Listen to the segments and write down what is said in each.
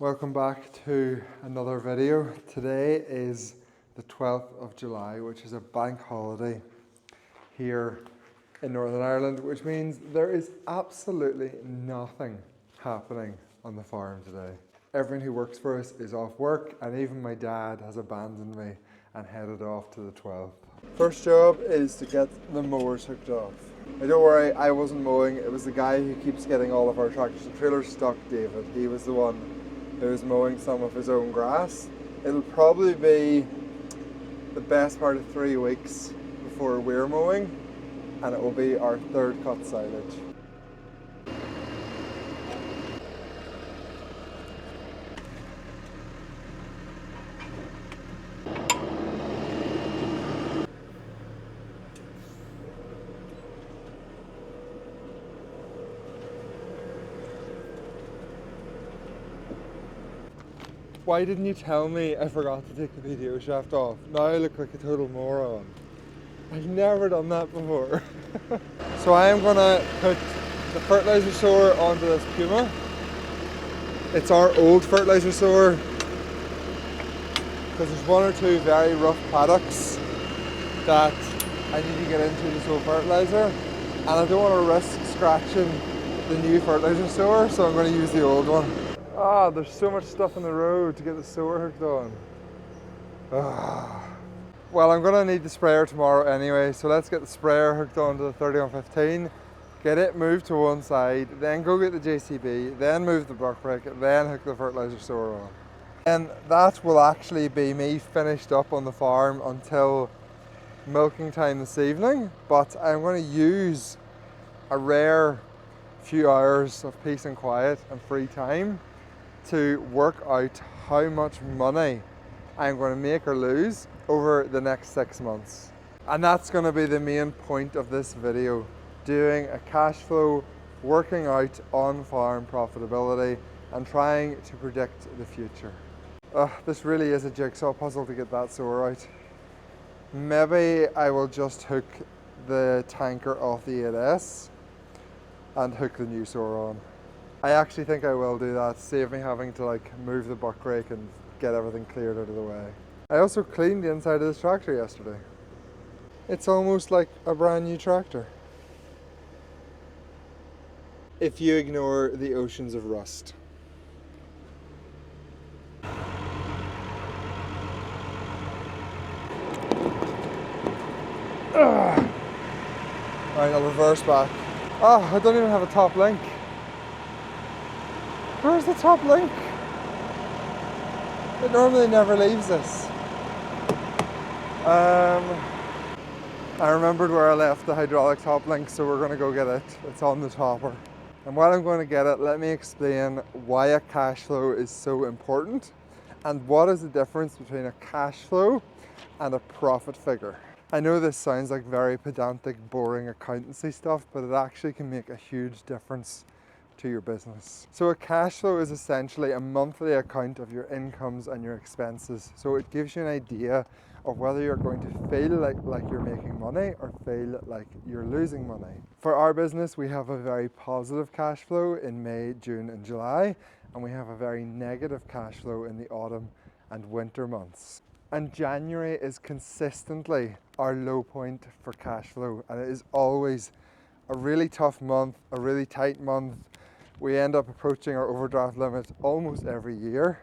Welcome back to another video. Today is the 12th of July, which is a bank holiday here in Northern Ireland, which means there is absolutely nothing happening on the farm today. Everyone who works for us is off work, and even my dad has abandoned me and headed off to the 12th. First job is to get the mowers hooked off. Now don't worry, I wasn't mowing. It was the guy who keeps getting all of our tractors and trailers stuck, David. He was the one who was mowing some of his own grass. It'll probably be the best part of 3 weeks before we're mowing, and it will be our third cut silage. Why didn't you tell me I forgot to take the video shaft off? Now I look like a total moron. I've never done that before. So I am gonna put the fertilizer sower onto this Puma. It's our old fertilizer sower because there's one or two very rough paddocks that I need to get into to sow fertilizer, and I don't want to risk scratching the new fertilizer sower, so I'm going to use the old one. Ah, there's so much stuff on the road to get the sower hooked on. Well, I'm going to need the sprayer tomorrow anyway, so let's get the sprayer hooked onto the 3115, get it moved to one side, then go get the JCB, then move the buck brake, then hook the fertilizer sower on. And that will actually be me finished up on the farm until milking time this evening, but I'm going to use a rare few hours of peace and quiet and free time to work out how much money I'm going to make or lose over the next 6 months. And that's going to be the main point of this video, doing a cash flow, working out on-farm profitability and trying to predict the future. This really is a jigsaw puzzle to get that sower out. Maybe I will just hook the tanker off the 8S and hook the new sower on. I actually think I will do that, save me having to move the buck brake and get everything cleared out of the way. I also cleaned the inside of this tractor yesterday. It's almost like a brand new tractor, if you ignore the oceans of rust. Alright, I'll reverse back. I don't even have a top link. Where's the top link? It normally never leaves us. I remembered where I left the hydraulic top link, so we're going to go get it. It's on the topper. And while I'm going to get it, let me explain why a cash flow is so important and what is the difference between a cash flow and a profit figure. I know this sounds like very pedantic, boring accountancy stuff, but it actually can make a huge difference to your business. So a cash flow is essentially a monthly account of your incomes and your expenses. So it gives you an idea of whether you're going to feel like you're making money or feel like you're losing money. For our business, we have a very positive cash flow in May, June and July, and we have a very negative cash flow in the autumn and winter months. And January is consistently our low point for cash flow, and it is always a really tough month, a really tight month. We end up approaching our overdraft limit almost every year.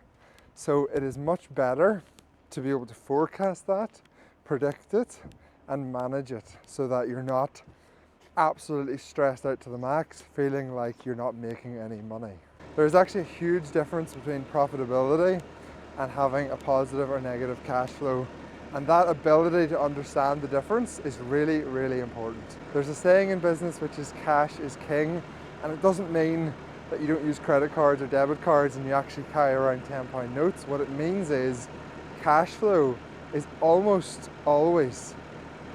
So it is much better to be able to forecast that, predict it, and manage it so that you're not absolutely stressed out to the max, feeling like you're not making any money. There's actually a huge difference between profitability and having a positive or negative cash flow. And that ability to understand the difference is really, really important. There's a saying in business which is cash is king, and it doesn't mean that you don't use credit cards or debit cards and you actually carry around £10 notes. What it means is cash flow is almost always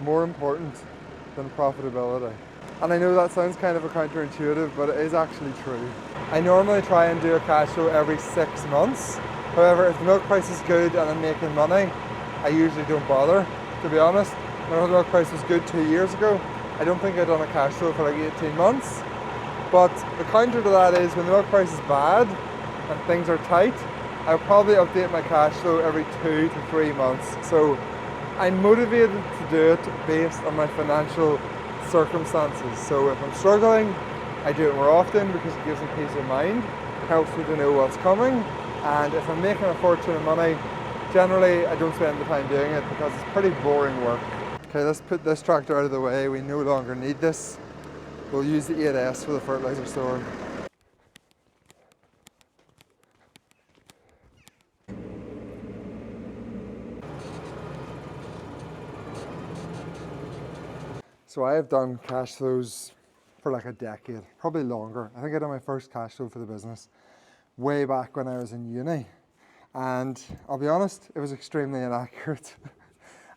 more important than profitability. And I know that sounds kind of counterintuitive, but it is actually true. I normally try and do a cash flow every 6 months. However, if the milk price is good and I'm making money, I usually don't bother, to be honest. When the milk price was good 2 years ago, I don't think I'd done a cash flow for like 18 months. But the counter to that is when the milk price is bad and things are tight, I'll probably update my cash flow every 2 to 3 months. So I'm motivated to do it based on my financial circumstances. So if I'm struggling, I do it more often because it gives me peace of mind. It helps me to know what's coming. And if I'm making a fortune of money, generally I don't spend the time doing it because it's pretty boring work. Okay, let's put this tractor out of the way. We no longer need this. We'll use the 8S for the fertilizer store. So I have done cash flows for like a decade, probably longer. I think I did my first cash flow for the business way back when I was in uni. And I'll be honest, it was extremely inaccurate.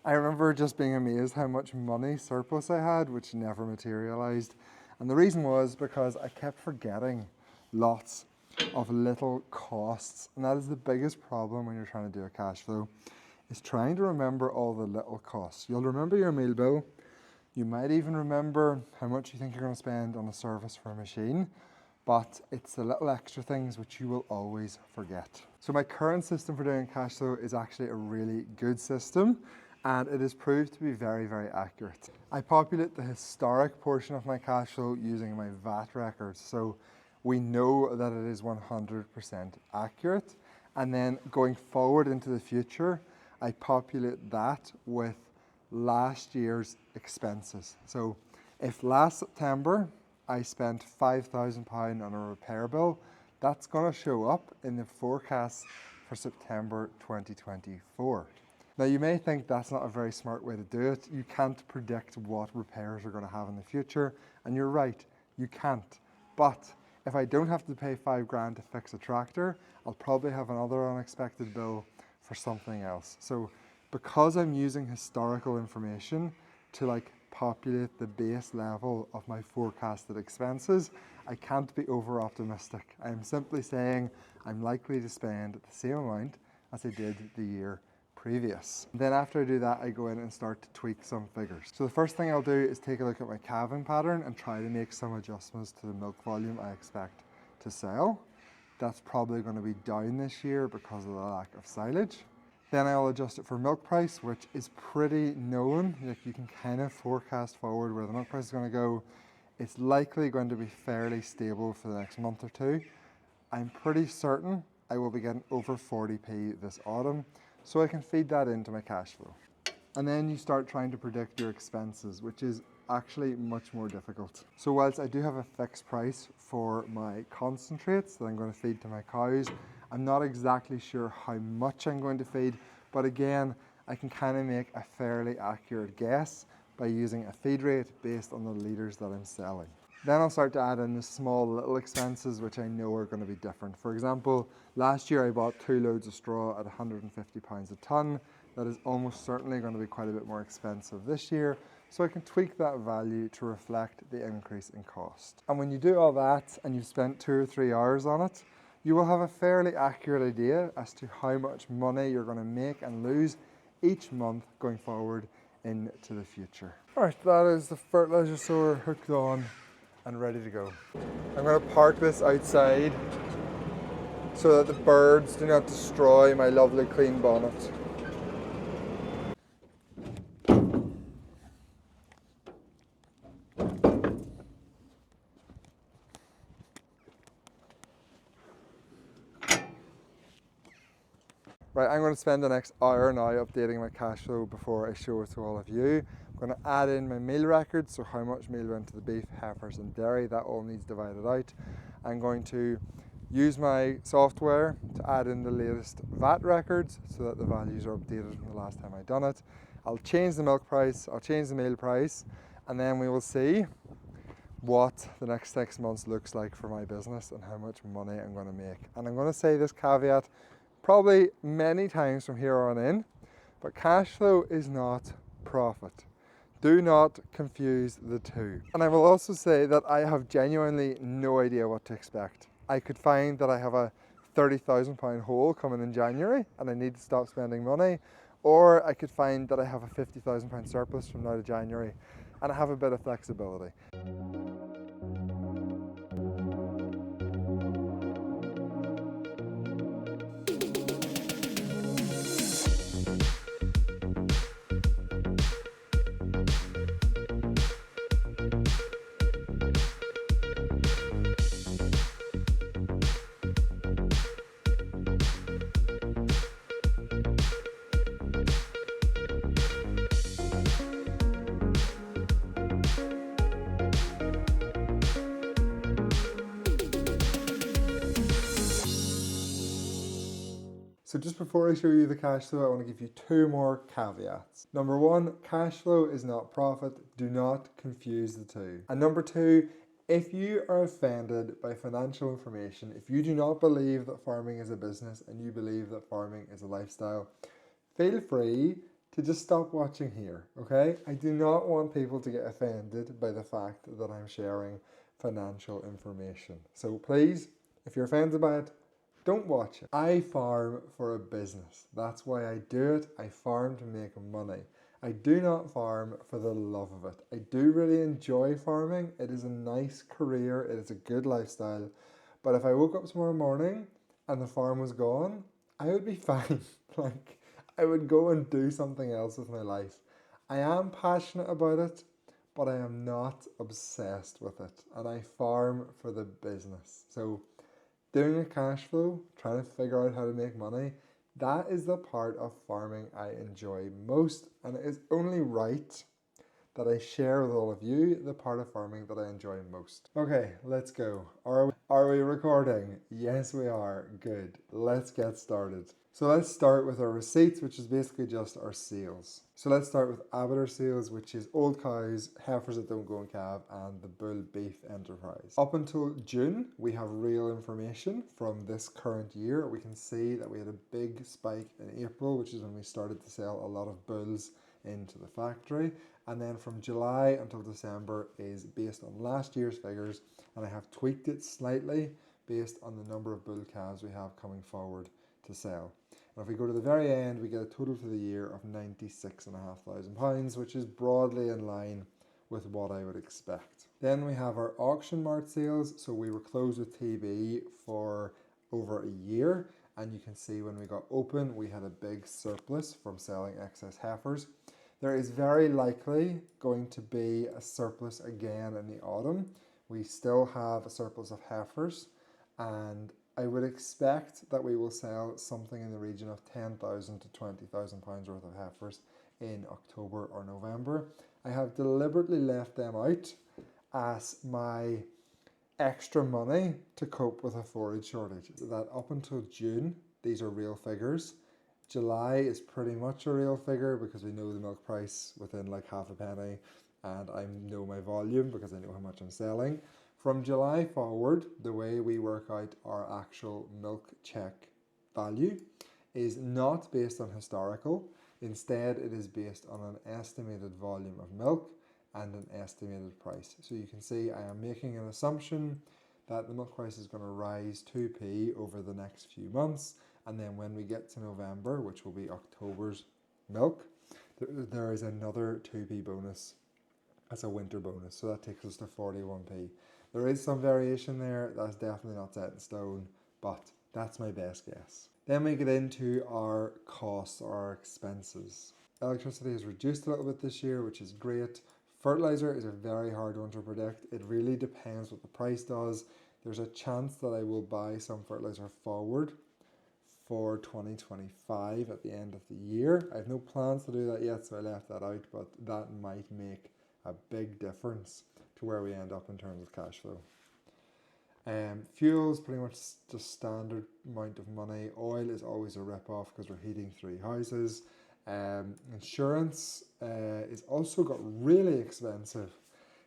I remember just being amazed how much money surplus I had, which never materialized. And the reason was because I kept forgetting lots of little costs. And that is the biggest problem when you're trying to do a cash flow, is trying to remember all the little costs. You'll remember your meal bill. You might even remember how much you think you're going to spend on a service for a machine, but it's the little extra things which you will always forget. So my current system for doing cash flow is actually a really good system, and it has proved to be very, very accurate. I populate the historic portion of my cash flow using my VAT records, so we know that it is 100% accurate. And then going forward into the future, I populate that with last year's expenses. So if last September I spent £5,000 on a repair bill, that's going to show up in the forecast for September 2024. Now you may think that's not a very smart way to do it. You can't predict what repairs are going to have in the future, and you're right, you can't. But if I don't have to pay £5,000 to fix a tractor, I'll probably have another unexpected bill for something else. So because I'm using historical information to populate the base level of my forecasted expenses, I can't be over optimistic. I'm simply saying I'm likely to spend the same amount as I did the year previous. And then after I do that, I go in and start to tweak some figures. So the first thing I'll do is take a look at my calving pattern and try to make some adjustments to the milk volume I expect to sell. That's probably going to be down this year because of the lack of silage. Then I'll adjust it for milk price, which is pretty known. You can kind of forecast forward where the milk price is going to go. It's likely going to be fairly stable for the next month or two. I'm pretty certain I will be getting over 40p this autumn, so I can feed that into my cash flow. And then you start trying to predict your expenses, which is actually much more difficult. So whilst I do have a fixed price for my concentrates that I'm going to feed to my cows, I'm not exactly sure how much I'm going to feed, but again, I can kind of make a fairly accurate guess by using a feed rate based on the litres that I'm selling. Then I'll start to add in the small little expenses which I know are going to be different. For example, last year I bought 2 loads of straw at £150 a tonne. That is almost certainly going to be quite a bit more expensive this year, so I can tweak that value to reflect the increase in cost. And when you do all that and you've spent 2 or 3 hours on it, you will have a fairly accurate idea as to how much money you're going to make and lose each month going forward into the future. Alright, that is the fertilizer store hooked on and ready to go. I'm going to park this outside so that the birds do not destroy my lovely clean bonnet. Right, I'm going to spend the next hour now updating my cash flow before I show it to all of you. I'm going to add in my meal records, so how much meal went to the beef, heifers and dairy, that all needs divided out. I'm going to use my software to add in the latest VAT records so that the values are updated from the last time I've done it. I'll change the milk price, I'll change the meal price, and then we will see what the next 6 months looks like for my business and how much money I'm going to make. And I'm going to say this caveat probably many times from here on in, but cash flow is not profit. Do not confuse the two. And I will also say that I have genuinely no idea what to expect. I could find that I have a £30,000 hole coming in January and I need to stop spending money, or I could find that I have a £50,000 surplus from now to January and I have a bit of flexibility. So just before I show you the cash flow, I want to give you two more caveats. Number one, cash flow is not profit. Do not confuse the two. And number two, if you are offended by financial information, if you do not believe that farming is a business and you believe that farming is a lifestyle, feel free to just stop watching here, okay? I do not want people to get offended by the fact that I'm sharing financial information. So please, if you're offended by it, don't watch it. I farm for a business. That's why I do it. I farm to make money. I do not farm for the love of it. I do really enjoy farming. It is a nice career. It is a good lifestyle. But if I woke up tomorrow morning and the farm was gone, I would be fine. Like, I would go and do something else with my life. I am passionate about it, but I am not obsessed with it. And I farm for the business. So doing a cash flow, trying to figure out how to make money, that is the part of farming I enjoy most, and it is only right that I share with all of you the part of farming that I enjoy most. Okay, let's go. Are we recording? Yes, we are. Good. Let's get started. So let's start with our receipts, which is basically just our sales. So let's start with abattoir sales, which is old cows, heifers that don't go in calf, and the bull beef enterprise. Up until June, we have real information from this current year. We can see that we had a big spike in April, which is when we started to sell a lot of bulls into the factory. And then from July until December is based on last year's figures, and I have tweaked it slightly based on the number of bull calves we have coming forward to sell. And if we go to the very end, we get a total for the year of £96,500, which is broadly in line with what I would expect. Then we have our auction mart sales. So we were closed with TB for over a year, and you can see when we got open, we had a big surplus from selling excess heifers. There is very likely going to be a surplus again in the autumn. We still have a surplus of heifers, and I would expect that we will sell something in the region of £10,000 to £20,000 worth of heifers in October or November. I have deliberately left them out as my extra money to cope with a forage shortage. That up until June, these are real figures. July is pretty much a real figure because we know the milk price within like half a penny, and I know my volume because I know how much I'm selling. From July forward, the way we work out our actual milk check value is not based on historical. Instead, it is based on an estimated volume of milk and an estimated price. So you can see I am making an assumption that the milk price is going to rise 2p over the next few months. And then when we get to November, which will be October's milk, there is another 2p bonus as a winter bonus. So that takes us to 41p. There is some variation there. That's definitely not set in stone, but that's my best guess. Then we get into our costs or our expenses. Electricity has reduced a little bit this year, which is great. Fertilizer is a very hard one to predict. It really depends what the price does. There's a chance that I will buy some fertilizer forward for 2025 at the end of the year. I have no plans to do that yet, so I left that out, but that might make a big difference to where we end up in terms of cash flow. Fuel is pretty much just standard amount of money. Oil is always a rip-off because we're heating 3 houses. Insurance is also got really expensive.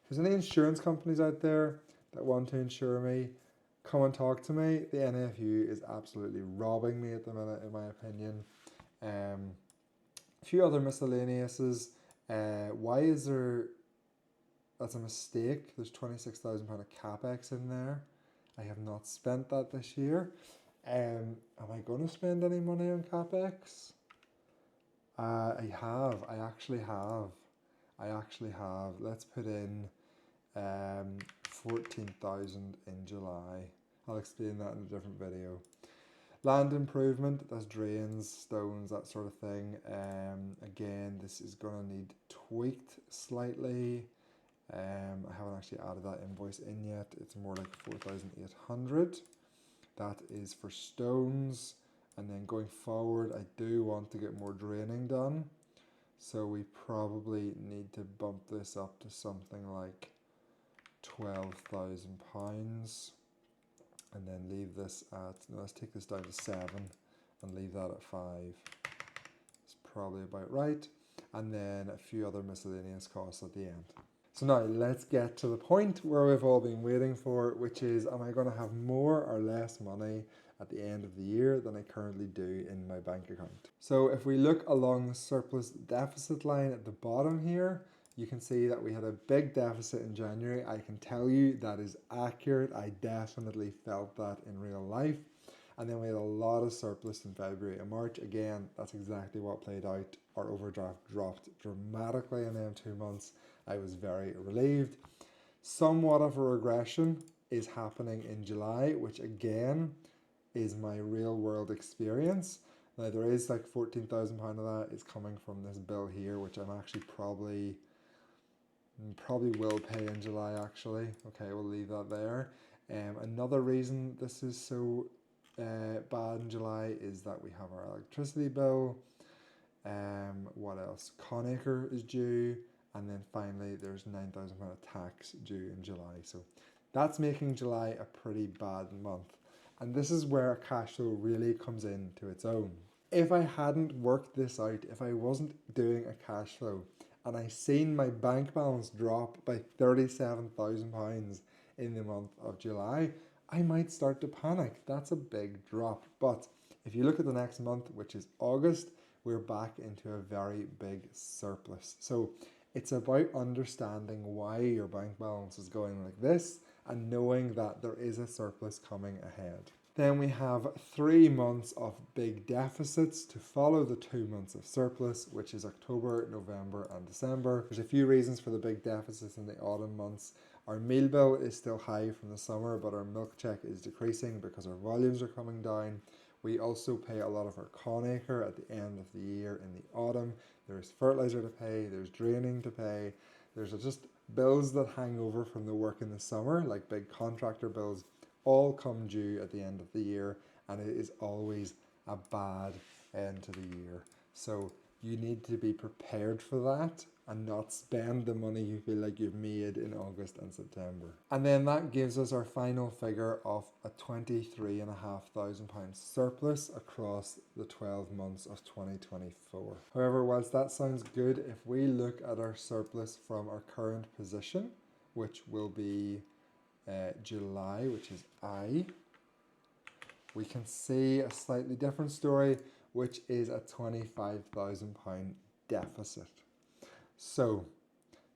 If there's any insurance companies out there that want to insure me, come and talk to me. The NFU is absolutely robbing me at the minute, in my opinion. A few other miscellaneouses. Why is there... That's a mistake. There's £26,000 of capex in there. I have not spent that this year. Am I going to spend any money on capex? I actually have. Let's put in 14,000 in July. I'll explain that in a different video. Land improvement, that's drains, stones, that sort of thing. Again, this is going to need tweaked slightly. I haven't actually added that invoice in yet. It's more like 4,800. That is for stones. And then going forward, I do want to get more draining done. So we probably need to bump this up to something like £12,000. And then leave this at, no, let's take this down to 7. and leave that at 5. It's probably about right. And then a few other miscellaneous costs at the end. So now let's get to the point where we've all been waiting for, which is, am I going to have more or less money at the end of the year than I currently do in my bank account? So if we look along the surplus deficit line at the bottom here, you can see that we had a big deficit in January. I can tell you that is accurate. I definitely felt that in real life. And then we had a lot of surplus in February and March. Again, that's exactly what played out. Our overdraft dropped dramatically in them 2 months. I was very relieved. Somewhat of a regression is happening in July, which again is my real world experience. Now there is like £14,000 of that is coming from this bill here, which I'm actually probably will pay in July actually. Okay, we'll leave that there. Another reason this is so bad in July is that we have our electricity bill. What else? Conacre is due, and then finally there's £9,000 of tax due in July. So that's making July a pretty bad month. And this is where cash flow really comes into its own. If I hadn't worked this out, if I wasn't doing a cash flow, and I seen my bank balance drop by £37,000 in the month of July, I might start to panic. That's a big drop. But if you look at the next month, which is August, we're back into a very big surplus. So it's about understanding why your bank balance is going like this and knowing that there is a surplus coming ahead. Then we have 3 months of big deficits to follow the 2 months of surplus, which is October, November, and December. There's a few reasons for the big deficits in the autumn months. Our meal bill is still high from the summer, but our milk check is decreasing because our volumes are coming down. We also pay a lot of our Conacre at the end of the year in the autumn. There's fertilizer to pay, there's draining to pay. There's just bills that hang over from the work in the summer, like big contractor bills, all come due at the end of the year, and it is always a bad end to the year. So you need to be prepared for that and not spend the money you feel like you've made in August and September. And then that gives us our final figure of a £23,500 surplus across the 12 months of 2024. However, whilst that sounds good, if we look at our surplus from our current position, which will be July, which is we can see a slightly different story, which is a £25,000 deficit. So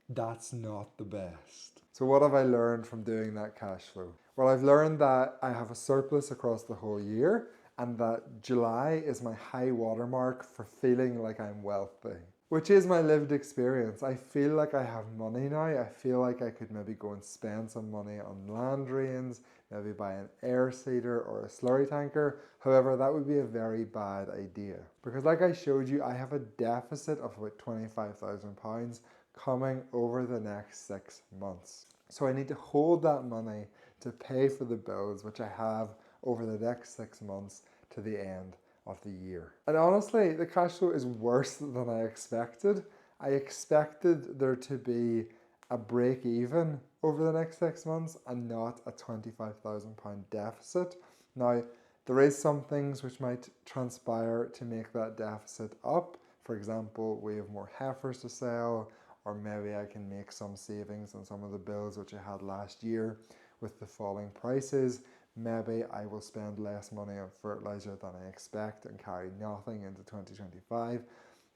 that's not the best. So what have I learned from doing that cash flow? Well, I've learned that I have a surplus across the whole year and that July is my high watermark for feeling like I'm wealthy, which is my lived experience. I feel like I have money now. I feel like I could maybe go and spend some money on land drains, maybe buy an air seeder or a slurry tanker. However, that would be a very bad idea because like I showed you, I have a deficit of about £25,000 coming over the next 6 months. So I need to hold that money to pay for the bills, which I have over the next 6 months to the end of the year. And honestly, the cash flow is worse than I expected. I expected there to be a break even over the next 6 months and not a £25,000 deficit. Now, there is some things which might transpire to make that deficit up. For example, we have more heifers to sell, or maybe I can make some savings on some of the bills which I had last year with the falling prices. Maybe I will spend less money on fertilizer than I expect and carry nothing into 2025.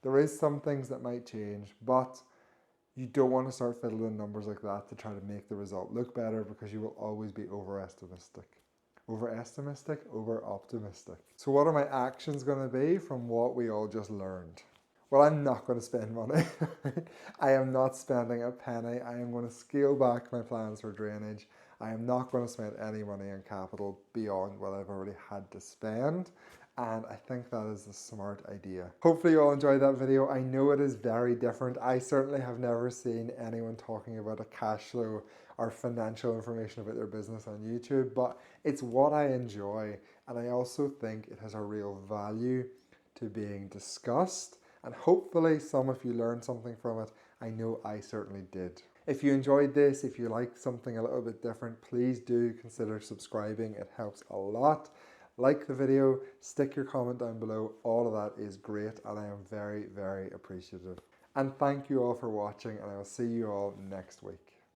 There is some things that might change, but you don't want to start fiddling numbers like that to try to make the result look better because you will always be over-optimistic. So what are my actions going to be from what we all just learned? Well, I'm not going to spend money. I am not spending a penny. I am going to scale back my plans for drainage. I am not going to spend any money on capital beyond what I've already had to spend. And I think that is a smart idea. Hopefully you all enjoyed that video. I know it is very different. I certainly have never seen anyone talking about a cash flow or financial information about their business on YouTube, but it's what I enjoy. And I also think it has a real value to being discussed. And hopefully some of you learned something from it. I know I certainly did. If you enjoyed this, if you like something a little bit different, please do consider subscribing. It helps a lot. Like the video, stick your comment down below. All of that is great and I am very, very appreciative. And thank you all for watching, and I will see you all next week.